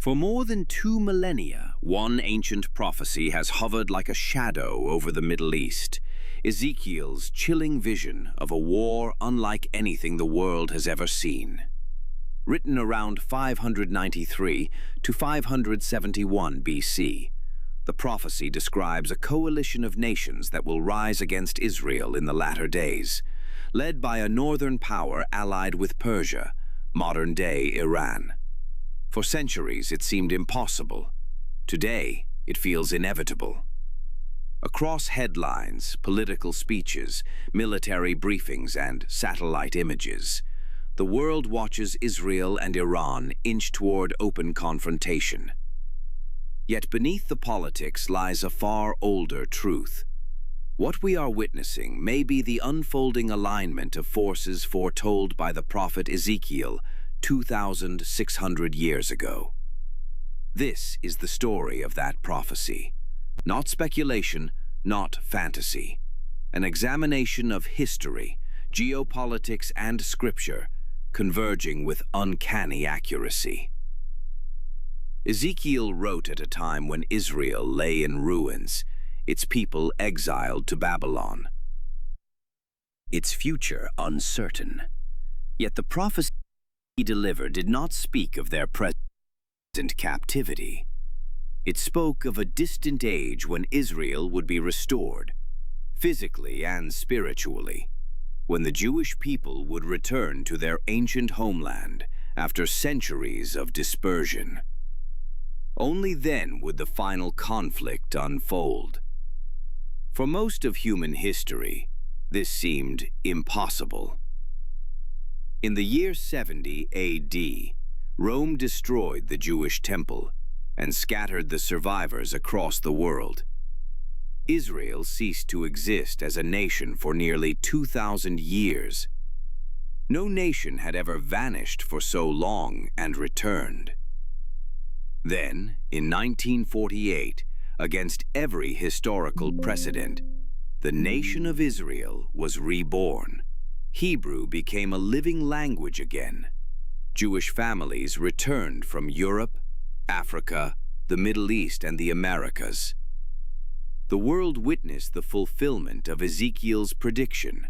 For more than 2 millennia, one ancient prophecy has hovered like a shadow over the Middle East, Ezekiel's chilling vision of a war unlike anything the world has ever seen. Written around 593 to 571 BC, the prophecy describes a coalition of nations that will rise against Israel in the latter days, led by a northern power allied with Persia, modern-day Iran. For centuries, it seemed impossible. Today, it feels inevitable. Across headlines, political speeches, military briefings, and satellite images, the world watches Israel and Iran inch toward open confrontation. Yet beneath the politics lies a far older truth. What we are witnessing may be the unfolding alignment of forces foretold by the prophet Ezekiel 2,600 years ago. This is the story of that prophecy. Not speculation, not fantasy. An examination of history, geopolitics, and scripture, converging with uncanny accuracy. Ezekiel wrote at a time when Israel lay in ruins, its people exiled to Babylon, its future uncertain. Yet the prophecy he delivered did not speak of their present captivity. It spoke of a distant age when Israel would be restored, physically and spiritually, when the Jewish people would return to their ancient homeland after centuries of dispersion. Only then would the final conflict unfold. For most of human history, this seemed impossible. In the year 70 AD, Rome destroyed the Jewish temple and scattered the survivors across the world. Israel ceased to exist as a nation for nearly 2,000 years. No nation had ever vanished for so long and returned. Then, in 1948, against every historical precedent, the nation of Israel was reborn. Hebrew became a living language again. Jewish families returned from Europe, Africa, the Middle East, and the Americas. The world witnessed the fulfillment of Ezekiel's prediction.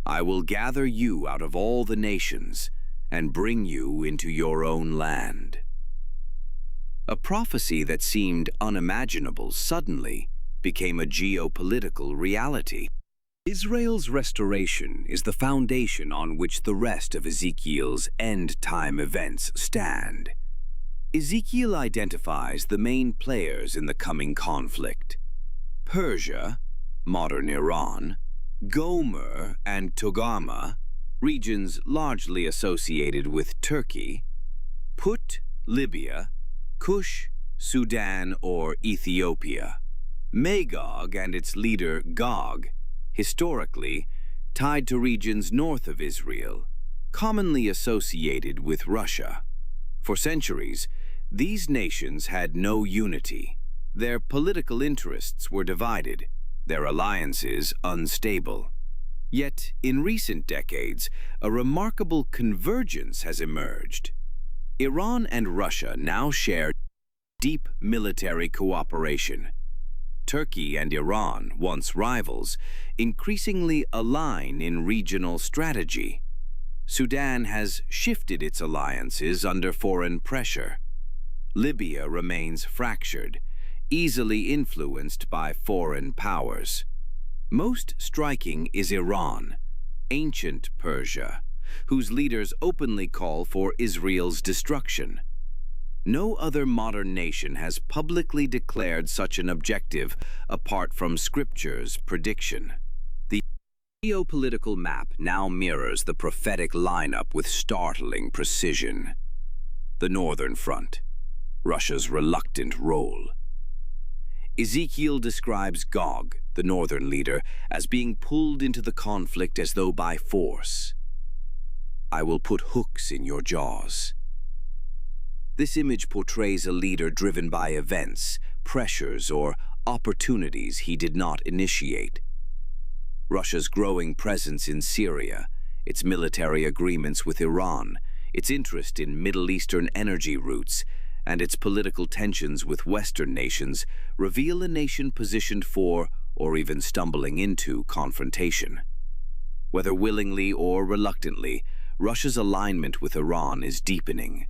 I will gather you out of all the nations and bring you into your own land. A prophecy that seemed unimaginable suddenly became a geopolitical reality. Israel's restoration is the foundation on which the rest of Ezekiel's end-time events stand. Ezekiel identifies the main players in the coming conflict: Persia, modern Iran, Gomer and Togarmah, regions largely associated with Turkey, Put, Libya, Cush, Sudan or Ethiopia, Magog and its leader Gog, historically tied to regions north of Israel, commonly associated with Russia. For centuries, these nations had no unity. Their political interests were divided, their alliances unstable. Yet, in recent decades, a remarkable convergence has emerged. Iran and Russia now share deep military cooperation. Turkey and Iran, once rivals, increasingly align in regional strategy. Sudan has shifted its alliances under foreign pressure. Libya remains fractured, easily influenced by foreign powers. Most striking is Iran, ancient Persia, whose leaders openly call for Israel's destruction. No other modern nation has publicly declared such an objective apart from Scripture's prediction. The geopolitical map now mirrors the prophetic lineup with startling precision. The Northern Front, Russia's reluctant role. Ezekiel describes Gog, the northern leader, as being pulled into the conflict as though by force. I will put hooks in your jaws. This image portrays a leader driven by events, pressures, or opportunities he did not initiate. Russia's growing presence in Syria, its military agreements with Iran, its interest in Middle Eastern energy routes, and its political tensions with Western nations reveal a nation positioned for, or even stumbling into, confrontation. Whether willingly or reluctantly, Russia's alignment with Iran is deepening.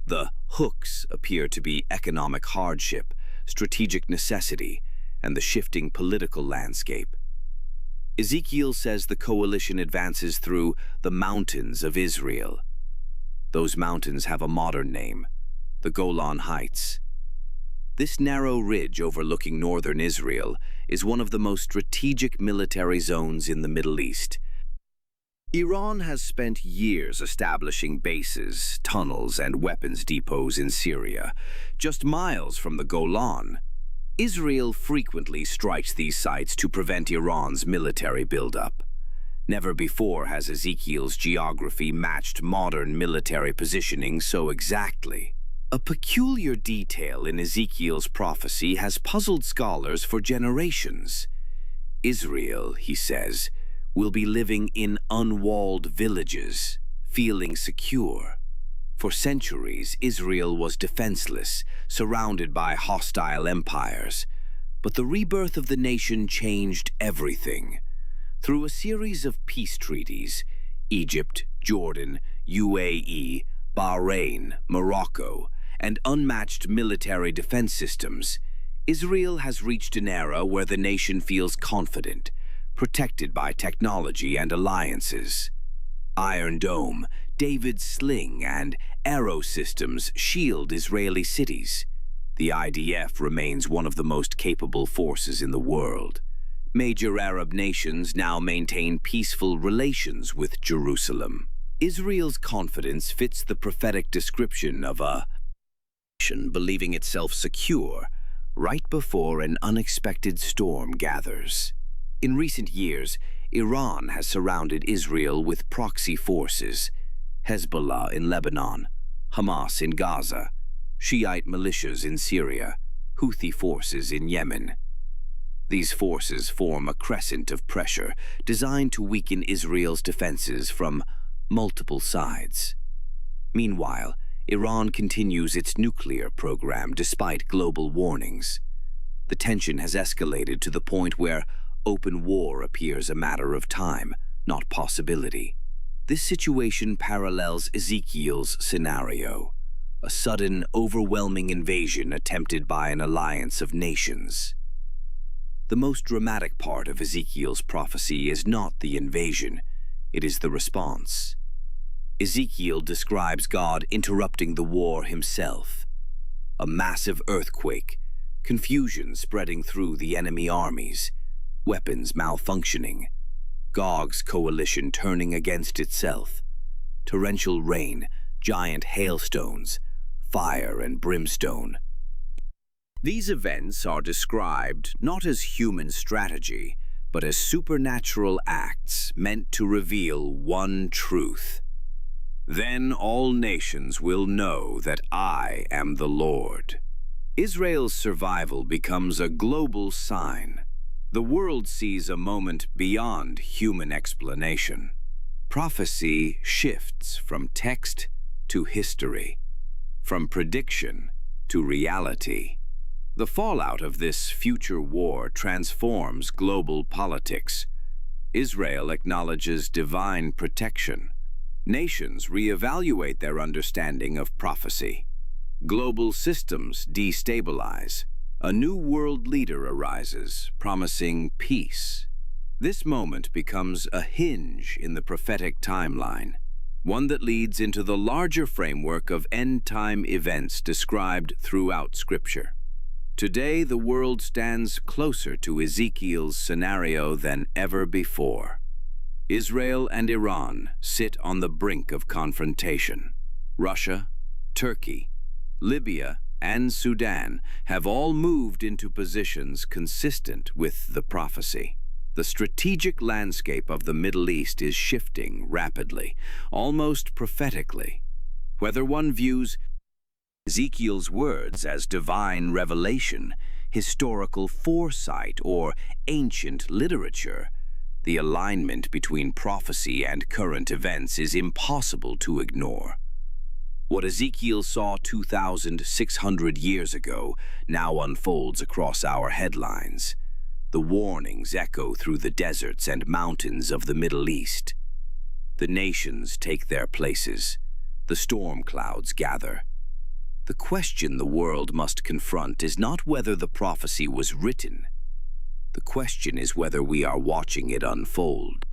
The hooks appear to be economic hardship, strategic necessity, and the shifting political landscape. Ezekiel says the coalition advances through the mountains of Israel. Those mountains have a modern name, the Golan Heights. This narrow ridge overlooking northern Israel is one of the most strategic military zones in the Middle East. Iran has spent years establishing bases, tunnels, and weapons depots in Syria, just miles from the Golan. Israel frequently strikes these sites to prevent Iran's military buildup. Never before has Ezekiel's geography matched modern military positioning so exactly. A peculiar detail in Ezekiel's prophecy has puzzled scholars for generations. Israel, he says, will be living in unwalled villages, feeling secure. For centuries, Israel was defenseless, surrounded by hostile empires. But the rebirth of the nation changed everything. Through a series of peace treaties, Egypt, Jordan, UAE, Bahrain, Morocco, and unmatched military defense systems, Israel has reached an era where the nation feels confident, protected by technology and alliances. Iron Dome, David's Sling, and arrow systems shield Israeli cities. The IDF remains one of the most capable forces in the world. Major Arab nations now maintain peaceful relations with Jerusalem. Israel's confidence fits the prophetic description of a nation believing itself secure right before an unexpected storm gathers. In recent years, Iran has surrounded Israel with proxy forces: Hezbollah in Lebanon, Hamas in Gaza, Shiite militias in Syria, Houthi forces in Yemen. These forces form a crescent of pressure designed to weaken Israel's defenses from multiple sides. Meanwhile, Iran continues its nuclear program despite global warnings. The tension has escalated to the point where open war appears a matter of time, not possibility. This situation parallels Ezekiel's scenario, a sudden, overwhelming invasion attempted by an alliance of nations. The most dramatic part of Ezekiel's prophecy is not the invasion, it is the response. Ezekiel describes God interrupting the war himself. A massive earthquake, confusion spreading through the enemy armies, weapons malfunctioning, Gog's coalition turning against itself, torrential rain, giant hailstones, fire and brimstone. These events are described not as human strategy, but as supernatural acts meant to reveal one truth. Then all nations will know that I am the Lord. Israel's survival becomes a global sign. The world sees a moment beyond human explanation. Prophecy shifts from text to history, from prediction to reality. The fallout of this future war transforms global politics. Israel acknowledges divine protection. Nations reevaluate their understanding of prophecy. Global systems destabilize. A new world leader arises, promising peace. This moment becomes a hinge in the prophetic timeline, one that leads into the larger framework of end-time events described throughout Scripture. Today, the world stands closer to Ezekiel's scenario than ever before. Israel and Iran sit on the brink of confrontation. Russia, Turkey, Libya, and Sudan have all moved into positions consistent with the prophecy. The strategic landscape of the Middle East is shifting rapidly, almost prophetically. Whether one views Ezekiel's words as divine revelation, historical foresight, or ancient literature, the alignment between prophecy and current events is impossible to ignore. What Ezekiel saw 2,600 years ago now unfolds across our headlines. The warnings echo through the deserts and mountains of the Middle East. The nations take their places. The storm clouds gather. The question the world must confront is not whether the prophecy was written. The question is whether we are watching it unfold.